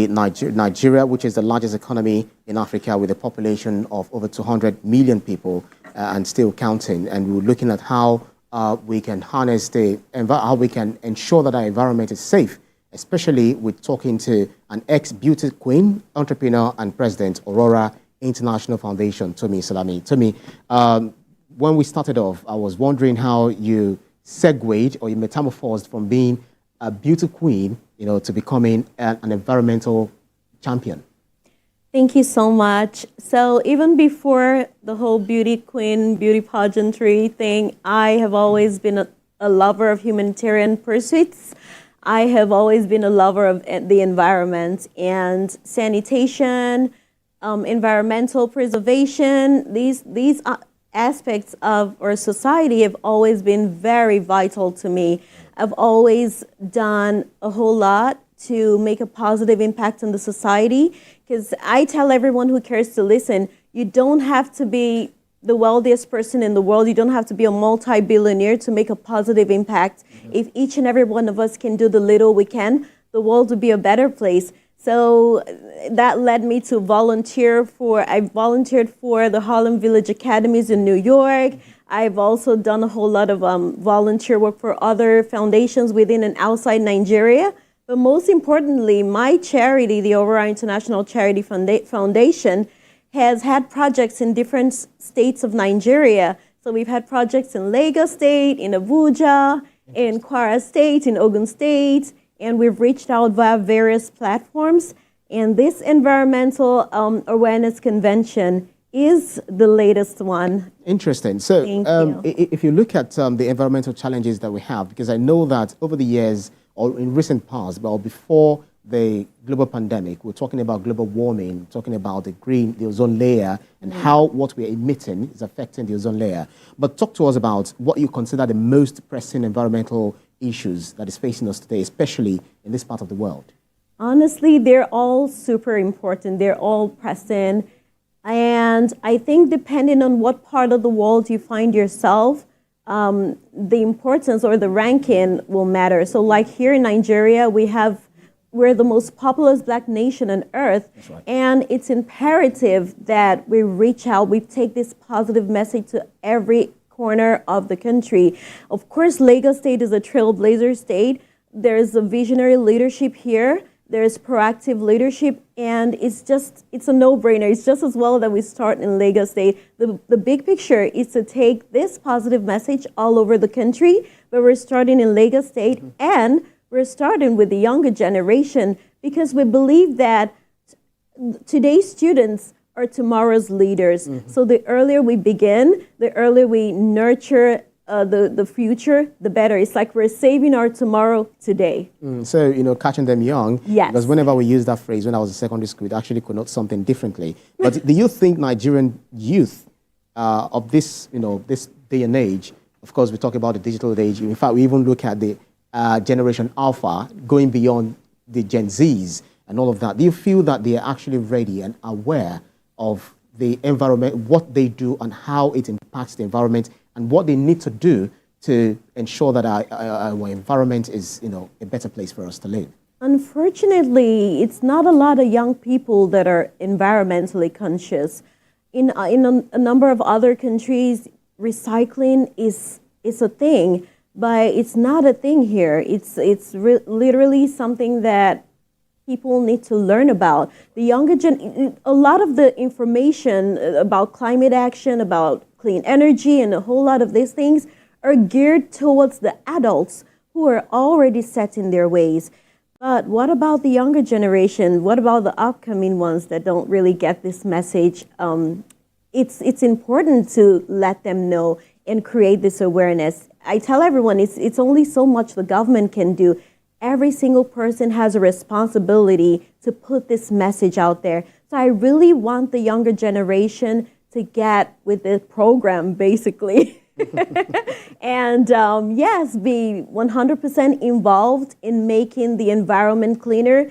Nigeria, which is the largest economy in Africa with a population of over 200 million people and still counting. And we're looking at how we can harness how we can ensure that our environment is safe, especially with talking to an ex-beauty queen, entrepreneur and president, Aurora International Foundation, Tomi Salami. Tomi, when we started off, I was wondering how you segued or you metamorphosed from being a beauty queen, to becoming an environmental champion. Thank you so much. So even before the whole beauty queen, beauty pageantry thing, I have always been a lover of humanitarian pursuits. I have always been a lover of the environment and sanitation, environmental preservation. These aspects of our society have always been very vital to me. I've always done a whole lot to make a positive impact on the society, because I tell everyone who cares to listen, you don't have to be the wealthiest person in the world. You don't have to be a multi-billionaire to make a positive impact. Mm-hmm. If each and every one of us can do the little we can, the world would be a better place. So that led me to I volunteered for the Harlem Village Academies in New York. I've also done a whole lot of volunteer work for other foundations within and outside Nigeria. But most importantly, my charity, the Aurora International Charity Foundation, has had projects in different states of Nigeria. So we've had projects in Lagos State, in Abuja, in Kwara State, in Ogun State, and we've reached out via various platforms. And this environmental awareness convention is the latest one. Interesting. So if you look at the environmental challenges that we have, because I know that over the years or in recent past, but before the global pandemic, we're talking about global warming, talking about the ozone layer and how what we're emitting is affecting the ozone layer. But talk to us about what you consider the most pressing environmental issues that is facing us today, especially in this part of the world. Honestly, they're all super important. They're all pressing. And I think depending on what part of the world you find yourself, the importance or the ranking will matter. So like here in Nigeria, we're the most populous Black nation on earth. That's right. And it's imperative that we reach out, we take this positive message to every corner of the country. Of course, Lagos State is a trailblazer state. There's a visionary leadership here. There's proactive leadership, and it's a no-brainer. It's just as well that we start in Lagos State. The big picture is to take this positive message all over the country, but we're starting in Lagos State, and we're starting with the younger generation, because we believe that today's students are tomorrow's leaders. Mm-hmm. So the earlier we begin, the earlier we nurture the future, the better. It's like we're saving our tomorrow today. So, catching them young. Yes. Because whenever we use that phrase, when I was in secondary school, it actually connotes something differently. But do you think Nigerian youth of this, this day and age, of course, we talk about the digital age. In fact, we even look at the Generation Alpha going beyond the Gen Zs and all of that. Do you feel that they are actually ready and aware of the environment, what they do and how it impacts the environment, and what they need to do to ensure that our environment is, a better place for us to live? Unfortunately, it's not a lot of young people that are environmentally conscious. In a number of other countries, recycling is a thing, but it's not a thing here. It's literally something that people need to learn about. The younger a lot of the information about climate action, about clean energy, and a whole lot of these things are geared towards the adults who are already set in their ways. But what about the younger generation? What about the upcoming ones that don't really get this message? It's important to let them know and create this awareness. I tell everyone it's only so much the government can do. Every single person has a responsibility to put this message out there. So I really want the younger generation to get with the program, basically. And yes, be 100% involved in making the environment cleaner,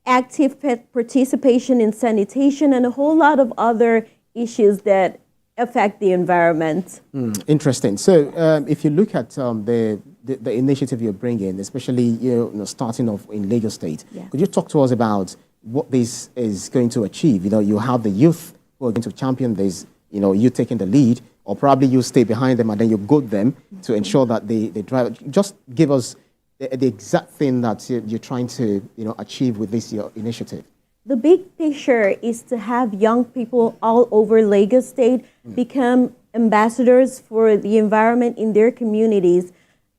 active participation in sanitation, and a whole lot of other issues that affect the environment. Interesting. So if you look at the initiative you're bringing, especially starting off in Lagos State, yeah. Could you talk to us about what this is going to achieve. You have the youth who are going to champion this, you taking the lead, or probably you stay behind them and then you goad them to ensure that they drive. Just give us the exact thing that you're trying to achieve with this your initiative. The big picture is to have young people all over Lagos State become ambassadors for the environment in their communities.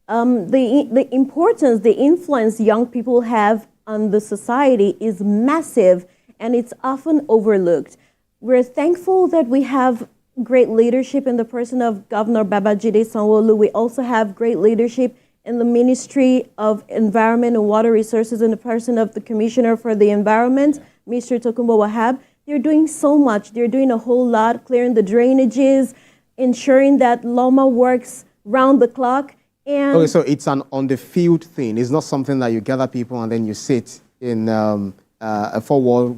The importance, the influence young people have on the society is massive, and it's often overlooked. We're thankful that we have great leadership in the person of Governor Babajide Sanwo-Olu. We also have great leadership in the Ministry of Environment and Water Resources in the person of the Commissioner for the Environment, Mr. Tokunbo Wahab. They're doing so much. They're doing a whole lot, clearing the drainages, ensuring that Loma works round the clock. And okay, so it's an on-the-field thing. It's not something that you gather people and then you sit in a four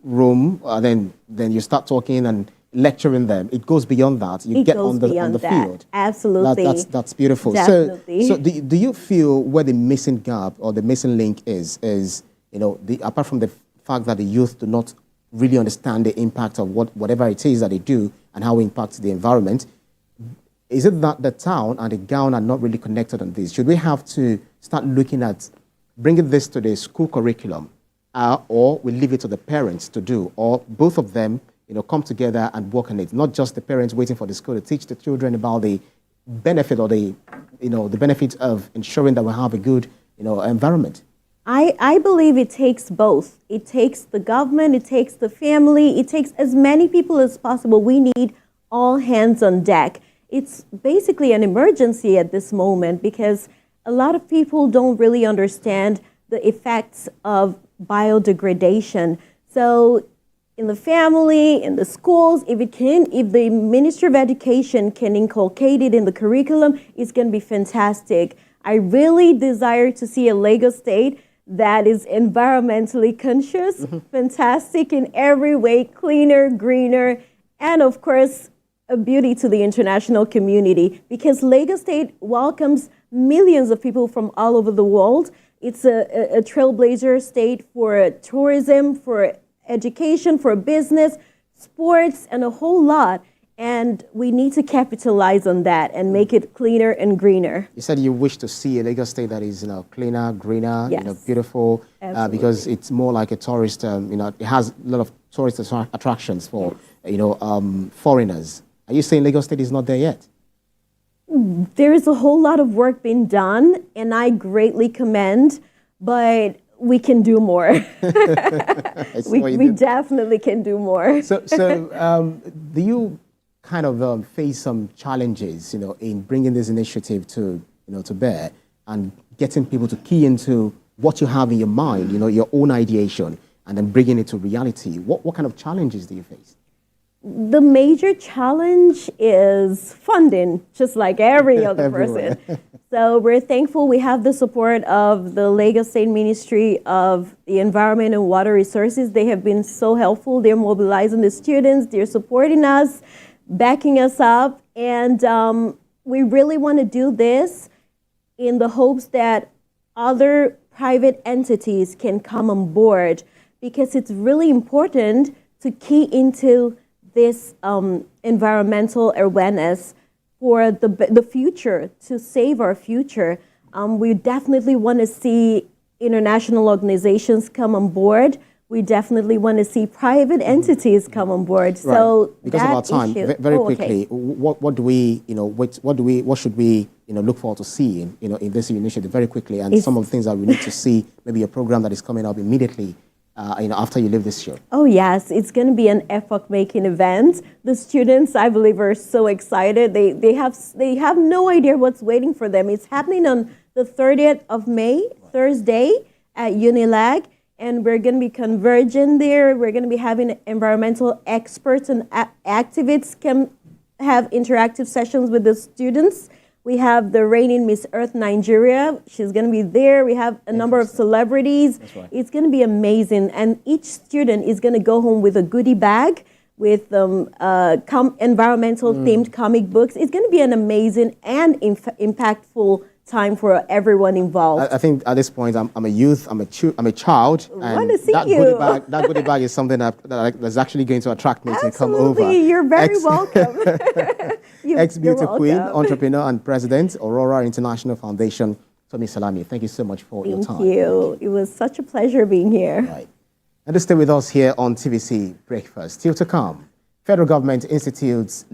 room, and then you start talking and lecturing them. It goes beyond that. You get on the field. Absolutely. That's beautiful. Definitely. So do you feel where the missing gap or the missing link is apart from the fact that the youth do not really understand the impact of whatever it is that they do and how it impacts the environment, is it that the town and the gown are not really connected on this? Should we have to start looking at bringing this to the school curriculum, or we leave it to the parents to do, or both of them come together and work on it, not just the parents waiting for the school to teach the children about the benefit or the benefit of ensuring that we have a good environment? I believe it takes both. It takes the government, it takes the family, it takes as many people as possible. We need all hands on deck. It's basically an emergency at this moment because a lot of people don't really understand the effects of biodegradation. So in the family, in the schools, if the Ministry of Education can inculcate it in the curriculum, it's going to be fantastic. I really desire to see a Lagos State that is environmentally conscious, fantastic in every way, cleaner, greener, and of course, a beauty to the international community because Lagos State welcomes millions of people from all over the world. It's a trailblazer state for tourism, for education, for business, sports, and a whole lot. And we need to capitalize on that and make it cleaner and greener. You said you wish to see a Lagos State that is cleaner, greener, yes. Beautiful, because it's more like a tourist, it has a lot of tourist attractions for, foreigners. Are you saying Lagos State is not there yet? There is a whole lot of work being done, and I greatly commend, but we can do more. we definitely can do more. So do you kind of face some challenges, in bringing this initiative to bear and getting people to key into what you have in your mind, your own ideation, and then bringing it to reality? What kind of challenges do you face? The major challenge is funding, just like every other person. So we're thankful we have the support of the Lagos State Ministry of the Environment and Water Resources. They have been so helpful. They're mobilizing the students. They're supporting us, backing us up. And we really want to do this in the hopes that other private entities can come on board because it's really important to key into this environmental awareness for the future, to save our future. We definitely want to see international organizations come on board. We definitely want to see private entities come on board. Right. So because of our time, very quickly, what do we, what should we, look forward to seeing, in this initiative very quickly, and some of the things that we need to see, maybe a program that is coming up immediately. After you leave this show? Oh, yes. It's going to be an epoch-making event. The students, I believe, are so excited. They have no idea what's waiting for them. It's happening on the 30th of May, Thursday, at Unilag. And we're going to be converging there. We're going to be having environmental experts and activists can have interactive sessions with the students. We have the reigning Miss Earth Nigeria. She's going to be there. We have a number of celebrities. Right. It's going to be amazing. And each student is going to go home with a goodie bag with environmental themed comic books. It's going to be an amazing and impactful time for everyone involved. I think at this point, I'm a youth, I'm a child, and wanna see that you. goodie bag is something that's actually going to attract me to come over. Absolutely, you're very welcome. Ex-beauty You're queen, welcome. entrepreneur, and president, Aurora International Foundation, Tomi Salami. Thank you so much for your time. Thank you. It was such a pleasure being here. Right. And to stay with us here on TVC Breakfast. Still to come, federal government institutes